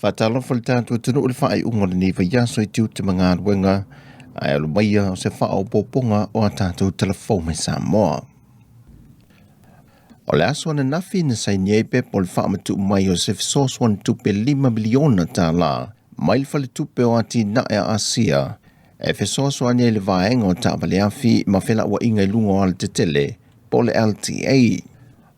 Fatalo faltatu tunu ule fai unga ni vayaso I tiu te mga wenga ai alu maia o se fao poponga o a tātou telefone Samoa. O le aso ana nafi na sai niepe po le faa matu mai o se fisoswan tupe 5 miliona tā la, mai le fale tupe o ati na e Asia, e fisoswan e le vaenga o tā vale afi ma fela wa inga ilunga o al te tele, po le LTA.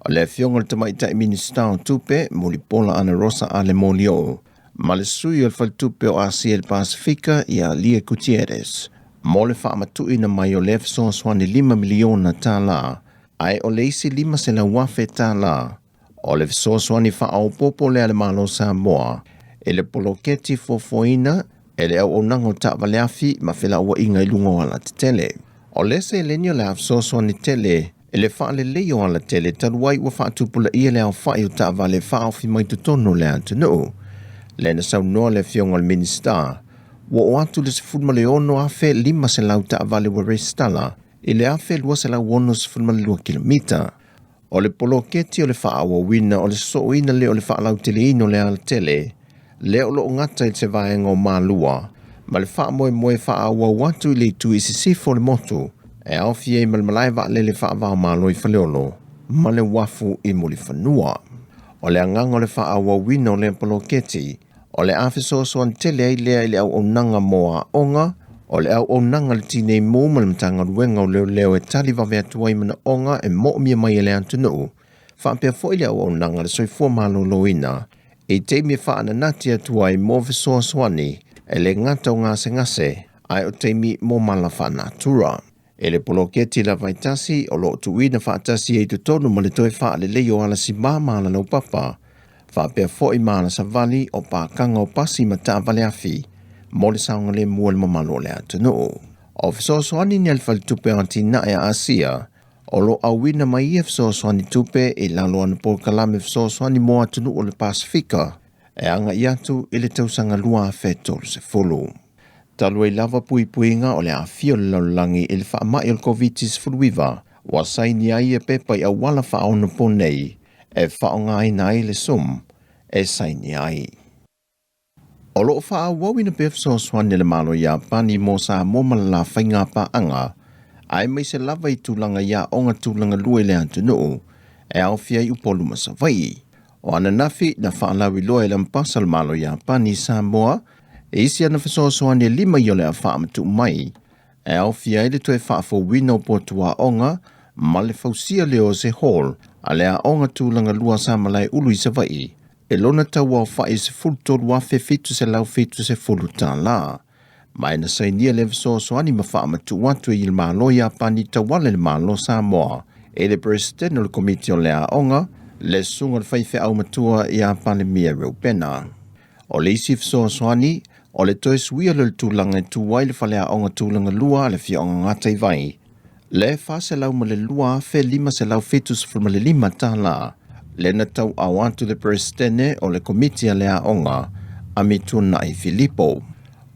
O le fionga le tamaita I minista o tupe, muli pola ana Rosa Ale Molio, ma le sui o le fale tupe o Asia le Pasifika I a Lia Gutierrez. Mo le faa matu ina mai o le fisoswan 5 miliona tā la, ai o le isi 5 se la wafe tā la. O le fisoswani wha au popo le ale malo Samoa, e le poloketi fofoina, e le au onango ta valeafi ma whila ua inga ilungo ala te tele. O le se lenio le fisoswani tele, e le wha le leo ala tele, taluai ua wha tupula ia le au whai o ta vale wha au fi mai tutono le atunu. Le na sau noa le fionga le minista, ua o atu le sifudma le ono afe 5 se lau ta vale wa restala, I le afe lua se lau ono sifudma le 2 kilomita. O le poloketi o le wha awa wina o le soina le o le wha lau tele ino le ala tele, le o lo ngata I se vaenga o malua, ma le wha moe moe wha awa watu I le tu isi sifo le motu, e au fie malmalai wa le wha awa malo I whaleolo, ma le wafu I muli whanua. O le angang o le wha awa wina o le poloketi, o le afiso soan tele ai lea I le au onanga moa onga, o le au onanga le tine mō ma le matanga ruenga o leo leo e tali wawe atuai mana onga e mo mia mai e le antunu. Whaapea fo I le au onanga le soifua malo loina, e te mia whaana nati atuai mō visoa swani, e le ngata o ngase ngase, ai o te mi mō mala whaana tura. E le poloketi la vaitasi o lo tuina whaatasi e tutonu ma le toi wha le leo ala si mama lau papa, whaapea fo I maana sa vali o pākanga o pasi ma tā vale afi, mo le saunga le mua le mamalo le atunu. O fisosoani ni alfal tupe anti na e Asia, o lo awina mai e fisosoani tupe e lalo ana po kalame fisosoani mo atunu o le Pasifika, e anga iatu I le tausanga lua afetol se fulu. Talu e lava pui puinga o le afio le laulangi I le wha mai o le COVID-19 wa saini ai e pepa I awala wha auna po nei, e wha o ngai nai le sum, e saini ai. O loo wha wawina pe fisoswani le malo ia pani mo sa mo malala whainga pa anga, ai mai se lava I tūlanga ia onga tūlanga lue le antunu, e au fia I upolu masawai. O ana nafi na whaalawi loe le mpasa le malo ia pani Samoa, e isi ana fisoswani 5 I ole a whaamatu mai, e au fia I le toe whaafo wina o potua onga, ma le fausia leo se hall, a le a onga tūlanga lua sa malai ulu I savai, e lona tau au whai se fulutolu wafe fitu se lau fitu se fuluta la. Mai na sainia le fisosoani ma wha amatu watu I le malo ia pani tawale le malo Samoa, e le president o le komiti o le aonga, le sunga le whaife au matua ia pane mia reupena. O le isi fisosoani, o le toe suia le tūlanga I tuwai le whale aonga tūlanga lua le fia onga ngata I vai. Le wha se lau ma le lua fe 5 se lau fitu se fulma le 5 ta la, le na tau awantu le presidente o le komiti a le aonga, amituna I Filipo.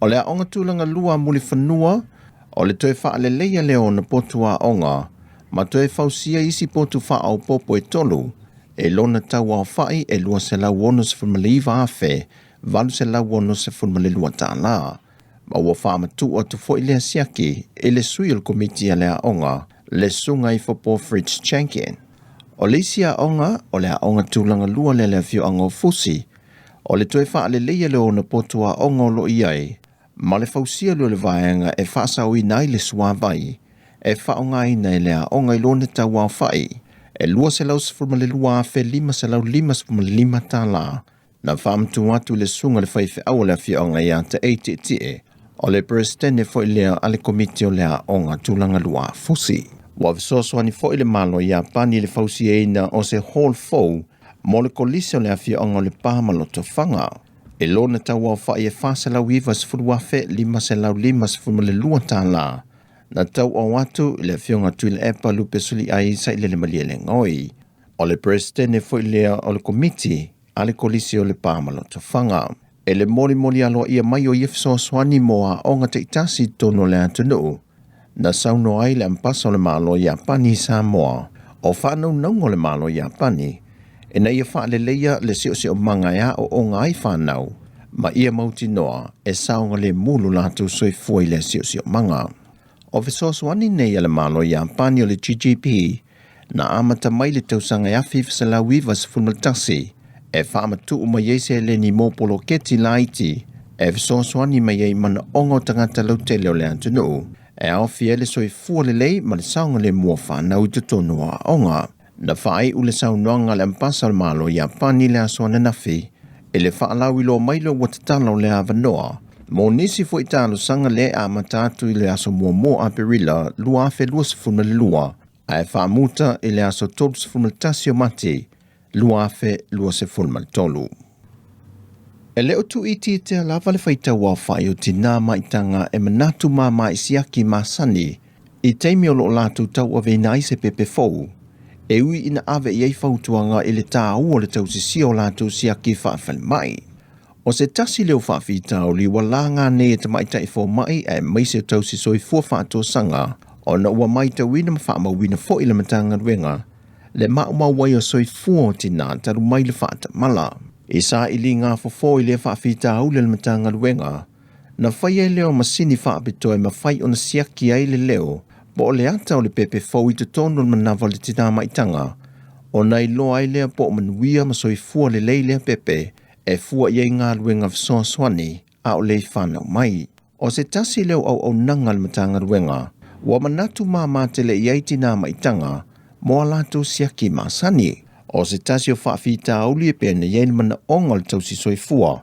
O le aonga tūlanga lua muli whanua, o le toe wha le leia leo na potu aonga, ma toe fausia isi potu wha au popo e tolu, e lona tau au whai e lua se lau wono se fulmaliva afe, valu se lau wono se fulmali lua ta la. Ma ua wha matu o tu fo I le asiaki, e le sui o le komiti a le aonga, le sunga I fopo Fritz Champion. O le isi aonga, o le aonga tūlanga lua le le fio ango fusi, o le toe wha le leia leo na potu aonga o lo iai, ma le fausia lo le vaenga e whaasau I nai le suavai, e whaongai nei le aonga I lona tau au whai, e lua se lau sifurma le lua afe 5 se lau 5 sifurma le 5 ta la, na whaamtu atu le sunga le whaife au le fio anga ia te eitie, o le presidente fo I lea ale komiti o le aonga tūlanga lua fusi. Wa visosoani fo I le malo ia pani le fausia ina o se hall fou, mo le kolise o le afia onga le pāmaloto whanga. E lona tau au whai e whasa lau iwa sifuru wafe 5 se lau 5 sifuru le lua tā la. Na tau au atu I le fionga tui le epa lupe suli ai sa I le malia le ngoi. O le presidente fo I lea o le komiti, a le kolise o le pāmaloto whanga. E le moli alo ia mai o ia fisoswani moa onga te itasi tono le atunu. Na sauno ai le ampasa o le malo ia pani Samoa, o whanau naungo le malo ia pani, e na ia wha le leia le sio manga ia o ngai whanau, ma ia mauti noa e saunga le mulu lātou soifua i le sio manga. O fesoswani nei ale malo ia pani o le GGP na amata mai le tausanga e afi fesalawiva se fulmaltasi e whaamatu ma yeise le ni mopolo keti laiti e fesoswani mai ei mana ongo tangata lautele o le antunu e awhia le soifua le lei ma le saunga le mua whanau te tonua onga. Na whaai ule saunoanga le ampasa le malo ia pani le asoana nafi e le whaalau ilo mailo watatala o le avanoa. Mo nisi fo italo sanga le a matatu i le aso mua a perila lua afe lua sifuna le lua a e whaamuta i le aso tolu sifuna tasio mati lua afe lua sifuna le tolu. E leo tu iti te lava le whaita wa whai o tina maitanga e manatu mama i siaki masani i teimi o lo latu tau a veinai se pepe fau. E ui ina ave i ei fautuanga i le tā ua le tau sisi o latu siaki whaafale mai. O se tasi leo whaafita o li walanga ne e tamaita i fo mai e maise tau si soi fua whaato sanga o na ua mai tau wina mawhaama wina fo i le matanga ruenga le mauma wai o soi fua o tina taru mai le whaata mala. I sa ili ngā fofo i le whaafita au le matanga ruenga na whaia leo masini whaapito e mawhai o na siaki ai le leo po le ata o le pepe fau i te tono manawa le tina maitanga o na ilo ai lea po manuia ma soi fua le leilea pepe e fua iei ngā ruenga fsoa swani a o le whanau mai. O se tasi leo au nanga le matanga ruenga, wa manatu mā te le iei tina maitanga, moa lātou siaki masani. O se tasi o whaafita auli e pēne iei mana onga le tausi soi fua,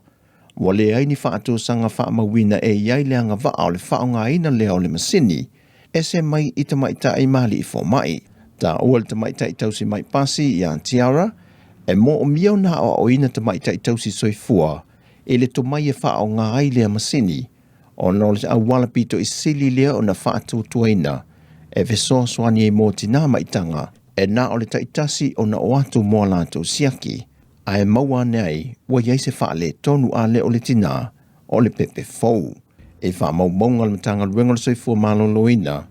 wa le ai ni whaatou sanga whaamawina e iei leanga waa o le whaonga ina leo le masini, e se mai i tamaita i mali i fo mai. Ta ua le tamaita i tausi mai pasi i a tiara, e mo o miau na o ina tamaita i tausi soifua, e le to mai e wha o ngā ai lea masini, o no le awala pito i sili lea o na wha atu tuaina, e veso swani e mo tina maitanga, e na o le taitasi o na o atu mua lato siaki, a e maua nei, wa iei se wha le tonu a le o le tina, o le pepe fau, e wha mau maunga le matanga luenga le soifua maloloina,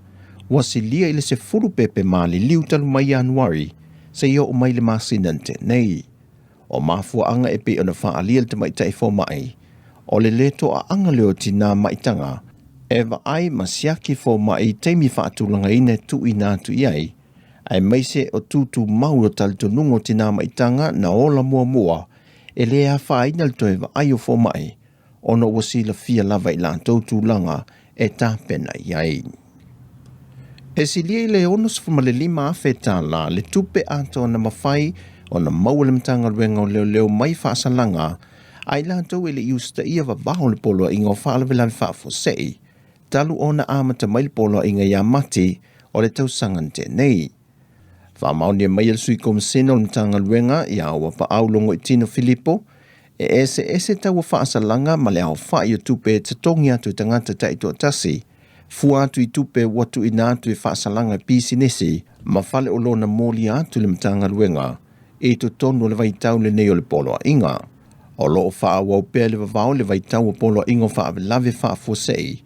wa si lia i le se furu pepe mali liu talu mai Januari, se ia o mai le masinante nei. O mafua anga e pe ona wha alia le tamaita i fo mai. O le leto a anga leo tina maitanga. E wa ai masiaki fo mai teimi wha atulanga ine tu i nā tu iai. Ai meise o tutu mau o talitonungo tina maitanga na ola mua. E lea wha ina le toe wa ai o fo mai. Ono wasila fia lava i la tautu langa e tā pena iai. E si lia i le onos fuma le 5 awheta la le tupe ato na mawhai o na maua mtanga ruenga o leo mai whaasalanga ai la tau e le iusta ia wa baho le polo inga o whaalawelani whaafosei talu o na amata mai le polo inga ia mati o le tausangan te nei. Whaamauni e mai al sui komisena o le mtanga ruenga ia awa pa aulongo i Tino Filipo e ese tau o whaasalanga ma le au whai o tupe te tongi atu i tangata taito tasi fua atu i tupe watu ina atu i whaasalanga pisi nesi, ma fale o lona mōli atu le mtanga ruenga, e to tonu le vaitau le neo le polo a inga. O loo wha wau pēr le vavau le vaitau o polo a inga wha lave wha fosei,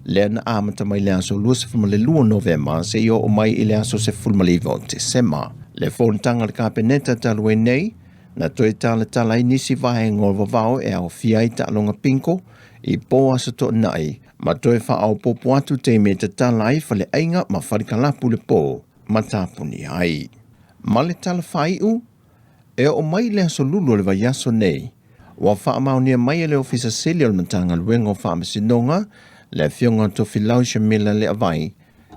le ana amata mai le aso lua se fulma le lua Novema se io o mai i le aso se fulma le iwa o te sema. Le whontanga le kapeneta talue nei, na toi tala tala i nisi vahe ngol vavau e au fiai ta alonga pinko, i po asa to nai, ma toi wha au popo atu te me te talai fale ainga ma wharikalapu le po, ma tāpuni ai. Ma le tala whaiu, e o mai le aso lulu le vai aso nei, wa wha amaunia mai le ofisa sili o matanga luenga o wha amasinonga, le fionga to filau shamila le avai,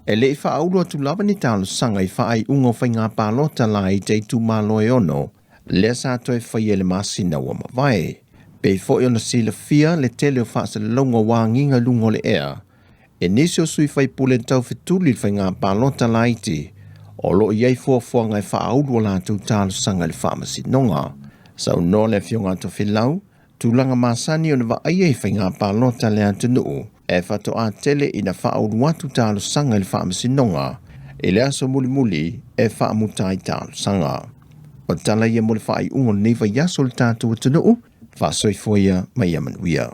e le i wha aulu atu lava ni talo sanga i wha ai ungo whai ngā pālota la i te tu malo e ono, le sa toi whai ele masina wa mawai. Pe fo i ona sila fia le tele o whaasa le longa wānginga lungo le ea. E nisi o sui whai pule tau fituli whai ngā pālota laiti. O lo iei fua ngai wha auru o lātou tālu sanga le whaamasi nonga. Sau no le fionga to filau, tūlanga māsani o na wa aiei whai ngā pālota le atunuu. E whato a tele i na wha auru watu tālu sanga le whaamasi nonga. E le aso muli e whaamutai tālu sanga. O tala ia mole wha ai ungo neiva yaso le tātou atunuu. Fa soifoia mai amanuia.